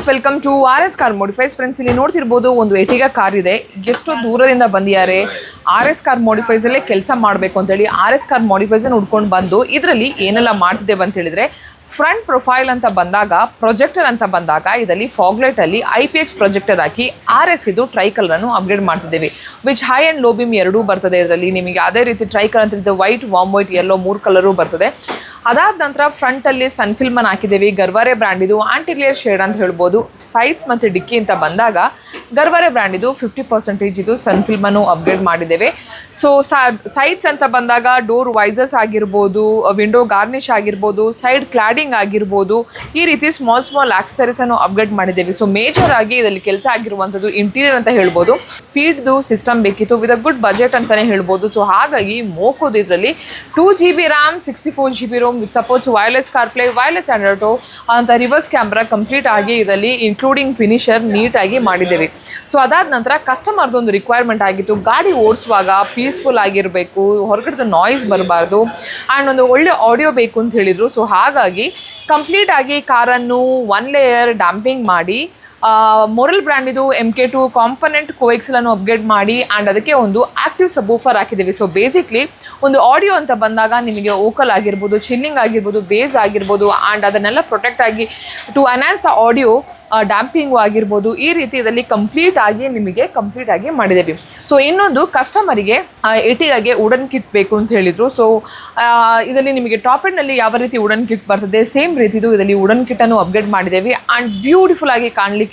Friends, welcome to RS car modifies. Friends, ಇಲ್ಲಿ ನೋಡ್ತಿರ್ಬೋದು ಒಂದು ಎಟಿಗಾ ಕಾರ್ ಇದೆ. ಎಷ್ಟು ದೂರದಿಂದ ಬಂದಿದ್ದಾರೆ RS ಕಾರ್ ಮಾಡಿಫೈಸ್ ಅಲ್ಲೇ ಕೆಲಸ ಮಾಡಬೇಕು ಅಂತೇಳಿ RS ಕಾರ್ ಮಾಡಿಫೈಸ್ ಅನ್ನು ಹುಡ್ಕೊಂಡು ಬಂದು ಇದರಲ್ಲಿ ಏನೆಲ್ಲ ಮಾಡ್ತಿದ್ದೇವೆ ಅಂತ ಹೇಳಿದ್ರೆ, ಫ್ರಂಟ್ ಪ್ರೊಫೈಲ್ ಅಂತ ಬಂದಾಗ, ಪ್ರೊಜೆಕ್ಟರ್ ಅಂತ ಬಂದಾಗ ಇದರಲ್ಲಿ ಫಾಗ್ಲೈಟ್ ಅಲ್ಲಿ IPH ಪ್ರೊಜೆಕ್ಟರ್ ಹಾಕಿ RS ಇದು ಟ್ರೈ ಕಲರ್ ಅನ್ನು ಅಪ್ಗ್ರೇಡ್ ಮಾಡ್ತಿದ್ದೇವೆ. Which high and low Bhim ಎರಡೂ ಬರ್ತದೆ ಇದರಲ್ಲಿ. ನಿಮಗೆ ಅದೇ ರೀತಿ ಟ್ರೈ ಕಲರ್ ಅಂತ white, warm white, yellow 3 colour ಬರ್ತದೆ. ಅದಾದ ನಂತರ ಫ್ರಂಟ್ ಅಲ್ಲಿ ಸನ್ ಫಿಲ್ಮ್ ಅನ್ನು ಹಾಕಿದ್ದೇವೆ. ಗರ್ವಾರೆ ಬ್ರ್ಯಾಂಡ್ ಇದು ಆಂಟಿ ಗ್ಲೇರ್ ಶೇಡ್ ಅಂತ ಹೇಳ್ಬೋದು. ಸೈಡ್ಸ್ ಮತ್ತು ಡಿಕ್ಕಿ ಅಂತ ಬಂದಾಗ ಗರ್ವಾರೆ ಬ್ರ್ಯಾಂಡ್ ಇದು 50% ಇದು ಸನ್ ಫಿಲ್ಮ್ ಅನ್ನು ಅಪ್ಗ್ರೇಡ್ ಮಾಡಿದ್ದೇವೆ. ಸೊ ಸೈಡ್ಸ್ ಅಂತ ಬಂದಾಗ ಡೋರ್ ವೈಸರ್ಸ್ ಆಗಿರ್ಬೋದು, ವಿಂಡೋ ಗಾರ್ನಿಶ್ ಆಗಿರ್ಬೋದು, ಸೈಡ್ ಕ್ಲಾಡಿಂಗ್ ಆಗಿರ್ಬೋದು, ಈ ರೀತಿ ಸ್ಮಾಲ್ ಆಕ್ಸೆಸರೀಸ್ ಅನ್ನು ಅಪ್ಗ್ರೇಡ್ ಮಾಡಿದ್ದೇವೆ. ಸೊ ಮೇಜರ್ ಆಗಿ ಇದರಲ್ಲಿ ಕೆಲಸ ಆಗಿರುವಂಥದ್ದು ಇಂಟೀರಿಯರ್ ಅಂತ ಹೇಳ್ಬೋದು. ಸ್ಪೀಡ್ದು ಸಿಸ್ಟಮ್ ಬೇಕಿತ್ತು ವಿತ್ ಅ ಗುಡ್ ಬಜೆಟ್ ಅಂತಾನೆ ಹೇಳ್ಬೋದು. ಸೊ ಹಾಗಾಗಿ ಮೋಕೋದು ಇದರಲ್ಲಿ 2GB RAM, 64GB ROM with supports wireless CarPlay, wireless Android auto ಅಂತ ರಿವರ್ಸ್ ಕ್ಯಾಮ್ರಾ ಕಂಪ್ಲೀಟ್ ಆಗಿ ಇದರಲ್ಲಿ ಇನ್ಕ್ಲೂಡಿಂಗ್ ಫಿನಿಶರ್ ನೀಟಾಗಿ ಮಾಡಿದ್ದೇವೆ. ಸೊ ಅದಾದ ನಂತರ ಕಸ್ಟಮರ್ದು ಒಂದು ರಿಕ್ವೈರ್ಮೆಂಟ್ ಆಗಿತ್ತು, ಗಾಡಿ ಓಡಿಸುವಾಗ ಪೀಸ್ಫುಲ್ ಆಗಿರಬೇಕು, ಹೊರಗಡೆ ನಾಯ್ಸ್ ಬರಬಾರ್ದು ಆ್ಯಂಡ್ ಒಂದು ಒಳ್ಳೆ ಆಡಿಯೋ ಬೇಕು ಅಂತ ಹೇಳಿದರು. ಸೊ ಹಾಗಾಗಿ ಕಂಪ್ಲೀಟ್ ಆಗಿ ಕಾರನ್ನು 1 ಲೇಯರ್ ಡ್ಯಾಂಪಿಂಗ್ ಮಾಡಿ ಮೊರಲ್ ಬ್ರ್ಯಾಂಡ್ ಇದು MK2 ಕಾಂಪೊನೆಂಟ್ ಕೋಎಕ್ಸೆಲ್ ಅನ್ನು ಅಪ್ಗ್ರೇಡ್ ಮಾಡಿ ಆ್ಯಂಡ್ ಅದಕ್ಕೆ ಒಂದು ಆಕ್ಟಿವ್ ಸಬ್ವೂಫರ್ ಹಾಕಿದ್ದೀವಿ. ಸೊ ಬೇಸಿಕ್ಲಿ ಒಂದು ಆಡಿಯೋ ಅಂತ ಬಂದಾಗ ನಿಮಗೆ ವೋಕಲ್ ಆಗಿರ್ಬೋದು, ಚಿಲ್ಲಿಂಗ್ ಆಗಿರ್ಬೋದು, ಬೇಸ್ ಆಗಿರ್ಬೋದು ಆ್ಯಂಡ್ ಅದನ್ನೆಲ್ಲ ಪ್ರೊಟೆಕ್ಟ್ ಆಗಿ ಟು ಅನ್ಹಾನ್ಸ್ ದ ಆಡಿಯೋ, ಡ್ಯಾಂಪಿಂಗು ಆಗಿರ್ಬೋದು, ಈ ರೀತಿ ಇದರಲ್ಲಿ ಕಂಪ್ಲೀಟ್ ಆಗಿ ಮಾಡಿದ್ದೇವೆ. ಸೊ ಇನ್ನೊಂದು ಕಸ್ಟಮರಿಗೆ ಎಟಿಗಾಗೆ ವುಡನ್ ಕಿಟ್ ಬೇಕು ಅಂತ ಹೇಳಿದರು. ಸೊ ಇದರಲ್ಲಿ ನಿಮಗೆ ಟಾಪ್ ಎಂಡ್ನಲ್ಲಿ ಯಾವ ರೀತಿ ವುಡನ್ ಕಿಟ್ ಬರ್ತದೆ ಸೇಮ್ ರೀತಿದು ಇದರಲ್ಲಿ ವುಡನ್ ಕಿಟ್ಟನ್ನು ಅಪ್ಗ್ರೇಡ್ ಮಾಡಿದ್ದೇವೆ. ಆ್ಯಂಡ್ ಬ್ಯೂಟಿಫುಲ್ ಆಗಿ ಕಾಣಲಿಕ್ಕೆ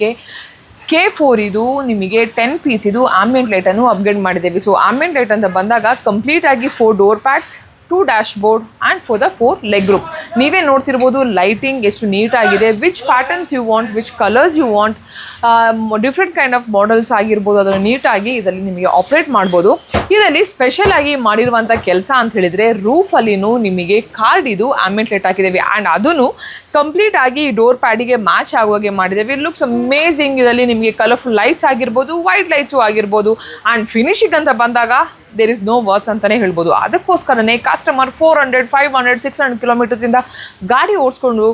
K4 ಇದು ನಿಮಗೆ 10 ಪೀಸ್ ಇದು ಆಂಬಿಯಂಟ್ ಲೈಟನ್ನು ಅಪ್ಗ್ರೇಡ್ ಮಾಡಿದ್ದೇವೆ. ಸೊ ಆಂಬಿಯಂಟ್ ಲೈಟ್ ಅಂತ ಬಂದಾಗ ಕಂಪ್ಲೀಟ್ ಆಗಿ 4 door pads, 2 dash board and for the 4 leg group. ನೀವೇ ನೋಡ್ತಿರ್ಬೋದು ಲೈಟಿಂಗ್ ಎಷ್ಟು ನೀಟಾಗಿದೆ. Which patterns you want, which colours you want, different kind of models ಆಗಿರ್ಬೋದು, ಅದನ್ನು ನೀಟಾಗಿ ಇದರಲ್ಲಿ ನಿಮಗೆ ಆಪ್ರೇಟ್ ಮಾಡ್ಬೋದು. ಇದರಲ್ಲಿ ಸ್ಪೆಷಲ್ ಆಗಿ ಮಾಡಿರುವಂಥ ಕೆಲಸ ಅಂತ ಹೇಳಿದರೆ, ರೂಫಲ್ಲಿನೂ ನಿಮಗೆ ಕಾರ್ಡ್ ಇದು ಆಂಬಿಯಂಟ್ ಲೈಟ್ ಹಾಕಿದ್ದೇವೆ ಆ್ಯಂಡ್ ಅದನ್ನು ಕಂಪ್ಲೀಟ್ ಆಗಿ ಡೋರ್ ಪ್ಯಾಡಿಗೆ ಮ್ಯಾಚ್ ಆಗುವಾಗೆ ಮಾಡಿದ್ದೇವೆ. It looks amazing. ಇದರಲ್ಲಿ ನಿಮಗೆ ಕಲರ್ಫುಲ್ ಲೈಟ್ಸ್ ಆಗಿರ್ಬೋದು, ವೈಟ್ ಲೈಟ್ಸು ಆಗಿರ್ಬೋದು ಆ್ಯಂಡ್ ಫಿನಿಶಿಂಗ್ ಅಂತ ಬಂದಾಗ ದೇರ್ ಇಸ್ ನೋ ವರ್ಡ್ಸ್ ಅಂತಲೇ ಹೇಳ್ಬೋದು. ಅದಕ್ಕೋಸ್ಕರನೇ ಕಸ್ಟಮರ್ 400, 500, 600 ಕಿಲೋಮೀಟರ್ಸಿಂದ ಗಾಡಿ ಓಡಿಸ್ಕೊಂಡು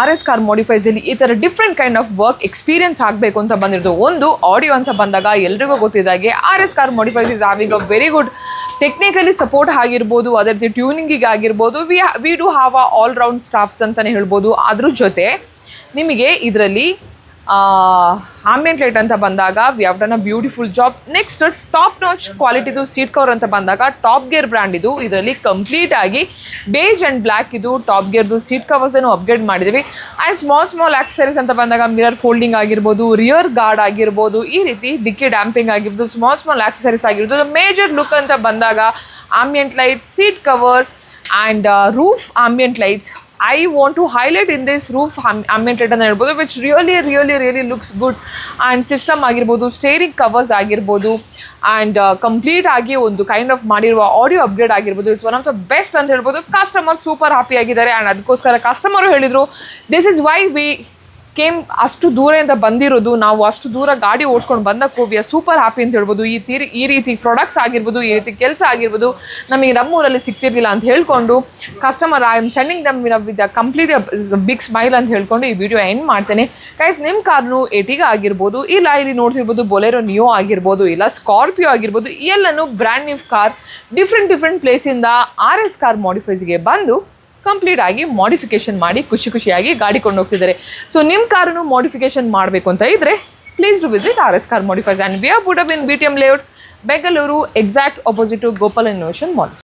RS ಕಾರ್ ಮಾಡಿಫೈಸಲ್ಲಿ ಈ ಥರ different kind of work experience ಆಗಬೇಕು ಅಂತ ಬಂದಿರೋದು. ಒಂದು ಆಡಿಯೋ ಅಂತ ಬಂದಾಗ ಎಲ್ರಿಗೂ ಗೊತ್ತಿದ್ದಾಗೆ RS car modifies is having a very good technically support ಆಗಿರ್ಬೋದು, ಅದೇ ರೀತಿ ಟ್ಯೂನಿಂಗಿಗೆ ಆಗಿರ್ಬೋದು, we do have a all round staffs ಅಂತಲೇ ಹೇಳ್ಬೋದು. ಅದ್ರ ಜೊತೆ ನಿಮಗೆ ಇದರಲ್ಲಿ ಆಂಬಿಯಂಟ್ ಲೈಟ್ ಅಂತ ಬಂದಾಗ we have done a beautiful job. Next top notch ಕ್ವಾಲಿಟಿದು ಸೀಟ್ ಕವರ್ ಅಂತ ಬಂದಾಗ ಟಾಪ್ ಗೇರ್ ಬ್ರ್ಯಾಂಡ್ ಇದು. ಇದರಲ್ಲಿ ಕಂಪ್ಲೀಟ್ ಆಗಿ ಬೇಜ್ ಆ್ಯಂಡ್ ಬ್ಲ್ಯಾಕ್ ಇದು ಟಾಪ್ ಗೇರ್ದು ಸೀಟ್ ಕವರ್ಸನ್ನು ಅಪ್ಗ್ರೇಡ್ ಮಾಡಿದ್ದೀವಿ. ಆ್ಯಂಡ್ ಸ್ಮಾಲ್ ಆಕ್ಸೆಸರೀಸ್ ಅಂತ ಬಂದಾಗ ಮಿರರ್ ಫೋಲ್ಡಿಂಗ್ ಆಗಿರ್ಬೋದು, ರಿಯರ್ ಗಾರ್ಡ್ ಆಗಿರ್ಬೋದು, ಈ ರೀತಿ ಡಿಕ್ಕಿ ಡ್ಯಾಂಪಿಂಗ್ ಆಗಿರ್ಬೋದು, ಸ್ಮಾಲ್ ಆಕ್ಸೆಸರೀಸ್ ಆಗಿರ್ಬೋದು. ಮೇಜರ್ ಲುಕ್ ಅಂತ ಬಂದಾಗ ambient light, seat cover and roof ambient lights. I want to highlight in this roof ambient light ಅಂತ ಹೇಳ್ಬೋದು, which really looks good. And system ಆಗಿರ್ಬೋದು, ಸ್ಟೇರಿಂಗ್ ಕವರ್ಸ್ ಆಗಿರ್ಬೋದು and complete ಆಗಿ ಒಂದು kind of ಮಾಡಿರುವ audio upgrade ಆಗಿರ್ಬೋದು. It's one of the best ಅಂತ ಹೇಳ್ಬೋದು. ಕಸ್ಟಮರ್ ಸೂಪರ್ ಹ್ಯಾಪಿ ಆಗಿದ್ದಾರೆ ಆ್ಯಂಡ್ ಅದಕ್ಕೋಸ್ಕರ ಕಸ್ಟಮರು ಹೇಳಿದರು this is why we came. ಅಷ್ಟು ದೂರದಿಂದ ಬಂದಿರೋದು, ನಾವು ಅಷ್ಟು ದೂರ ಗಾಡಿ ಓಡಿಸ್ಕೊಂಡು ಬಂದಕ್ಕೂ ವಿ ಆರ್ ಸೂಪರ್ ಹ್ಯಾಪಿ ಅಂತ ಹೇಳ್ಬೋದು. ಈ ರೀತಿ ಪ್ರಾಡಕ್ಟ್ಸ್ ಆಗಿರ್ಬೋದು, ಈ ರೀತಿ ಕೆಲಸ ಆಗಿರ್ಬೋದು ನಮಗೆ ನಮ್ಮೂರಲ್ಲಿ ಸಿಗ್ತಿರ್ಲಿಲ್ಲ ಅಂತ ಹೇಳ್ಕೊಂಡು customer I am sending them with a complete big smile ಅಂತ ಹೇಳ್ಕೊಂಡು ಈ ವಿಡಿಯೋ ಎಂಡ್ ಮಾಡ್ತೇನೆ. ಗೈಸ್, ನಿಮ್ಮ ಕಾರ್ನು ಎಟಿಗಾ ಆಗಿರ್ಬೋದು, ಇಲ್ಲ ಇಲ್ಲಿ ನೋಡ್ತಿರ್ಬೋದು ಬೊಲೆರೋ ನಿಯೋ ಆಗಿರ್ಬೋದು, ಇಲ್ಲ ಸ್ಕಾರ್ಪಿಯೋ ಆಗಿರ್ಬೋದು, ಎಲ್ಲನೂ ಬ್ರ್ಯಾಂಡ್ ನ್ಯೂ ಕಾರ್ ಡಿಫ್ರೆಂಟ್ ಪ್ಲೇಸಿಂದ RS ಕಾರ್ ಮಾಡಿಫೈಸ್ಗೆ ಬಂದು ಕಂಪ್ಲೀಟ್ ಆಗಿ ಮಾಡಿಫಿಕೇಶನ್ ಮಾಡಿ ಖುಷಿಯಾಗಿ ಗಾಡಿ ಕೊಂಡು ಹೋಗ್ತಿದ್ದಾರೆ. ಸೊ ನಿಮ್ಮ ಕಾರನ್ನು ಮಾಡಿಫಿಕೇಶನ್ ಮಾಡಬೇಕು ಅಂತ ಇದ್ದರೆ please to visit RS car modifies and we are put up in BTM layout, Bengaluru, exact opposite to Gopal innovation mall.